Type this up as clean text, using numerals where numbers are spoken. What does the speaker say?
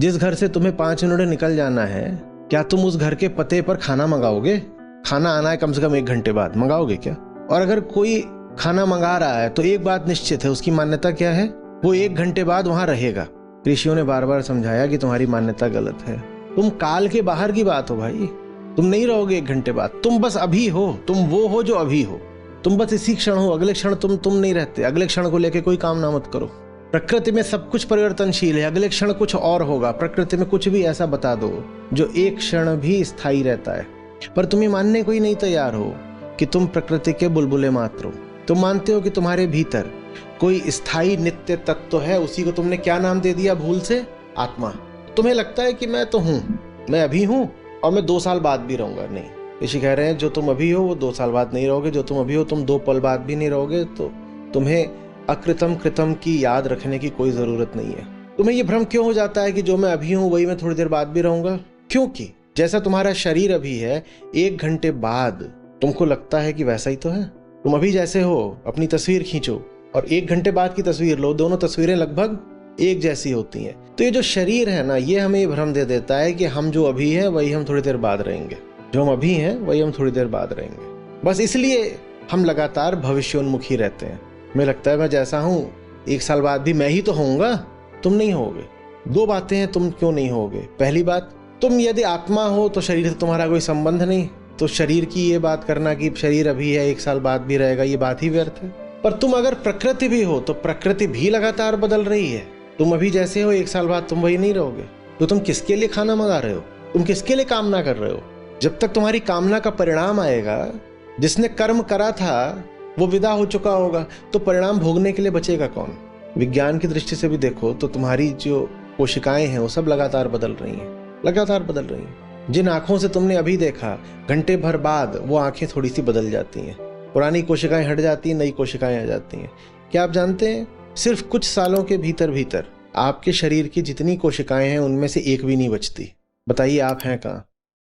जिस घर से तुम्हें 5 मिनट निकल जाना है, क्या तुम उस घर के पते पर खाना मंगाओगे? खाना आना है कम से कम 1 घंटे बाद, मंगाओगे क्या? और अगर कोई खाना मंगा रहा है तो एक बात निश्चित है, उसकी मान्यता क्या है? वो 1 घंटे बाद वहां रहेगा। ऋषियों ने बार बार समझाया कि तुम्हारी मान्यता गलत है। तुम काल के बाहर की बात हो भाई। तुम नहीं रहोगे 1 घंटे बाद, तुम बस अभी हो, तुम वो हो जो अभी हो। तुम बस इसी क्षण हो, अगले क्षण तुम नहीं रहते। अगले क्षण को लेके कोई काम ना मत करो। प्रकृति में सब कुछ परिवर्तनशील है, अगले क्षण कुछ और होगा। प्रकृति में कुछ भी ऐसा बता दो जो एक क्षण भी स्थायी रहता है, पर तुम ये मानने को ही नहीं तैयार हो कि तुम प्रकृति के बुलबुले मात्र हो। तुम मानते हो कि तुम्हारे भीतर कोई स्थायी नित्य तत्व है, उसी को तुमने क्या नाम दे दिया भूल से? आत्मा। तुम्हें लगता है कि मैं तो हूं, मैं अभी हूं और मैं 2 साल बाद भी रहूंगा। नहीं, ऋषि कह रहे हैं जो तुम अभी हो वो 2 साल बाद नहीं रहोगे, जो तुम अभी हो तुम 2 पल बाद भी नहीं रहोगे। तो तुम्हें अकृतम कृतम की याद रखने की कोई जरूरत नहीं है। तुम्हें ये भ्रम क्यों हो जाता है कि जो मैं अभी हूं वही मैं थोड़ी देर बाद भी रहूंगा? क्योंकि जैसा तुम्हारा शरीर अभी है, 1 घंटे बाद तुमको लगता है कि वैसा ही तो है। तुम अभी जैसे हो, अपनी तस्वीर खींचो और 1 घंटे बाद की तस्वीर लो, दोनों तस्वीरें लगभग एक जैसी होती हैं। तो ये जो शरीर है ना, ये हमें भ्रम दे देता है कि हम जो अभी हैं वही हम थोड़ी देर बाद रहेंगे, जो हम अभी हैं वही हम थोड़ी देर बाद रहेंगे। बस इसलिए हम लगातार भविष्योन्मुखी रहते हैं। हमें लगता है मैं जैसा हूं 1 साल बाद भी मैं ही तो होऊंगा। तुम नहीं होगे। 2 बातें हैं तुम क्यों नहीं होगे। पहली बात, तुम यदि आत्मा हो तो शरीर से तुम्हारा कोई संबंध नहीं, तो शरीर की ये बात करना कि शरीर अभी है 1 साल बाद भी रहेगा, ये बात ही व्यर्थ है। पर तुम अगर प्रकृति भी हो तो प्रकृति भी लगातार बदल रही है। तुम अभी जैसे हो 1 साल बाद तुम वही नहीं रहोगे। तो तुम किसके लिए खाना मंगा रहे हो? तुम किसके लिए कामना कर रहे हो? जब तक तुम्हारी कामना का परिणाम आएगा, जिसने कर्म करा था वो विदा हो चुका होगा, तो परिणाम भोगने के लिए बचेगा कौन? विज्ञान की दृष्टि से भी देखो तो तुम्हारी जो कोशिकाएं हैं वो सब लगातार बदल रही हैं, लगातार बदल रही हैं। जिन आंखों से तुमने अभी देखा, घंटे भर बाद वो आंखें थोड़ी सी बदल जाती हैं, पुरानी कोशिकाएं हट जाती हैं, नई कोशिकाएं आ जाती हैं। क्या आप जानते हैं, सिर्फ कुछ सालों के भीतर आपके शरीर की जितनी कोशिकाएं हैं उनमें से एक भी नहीं बचती। बताइए आप हैं कहाँ?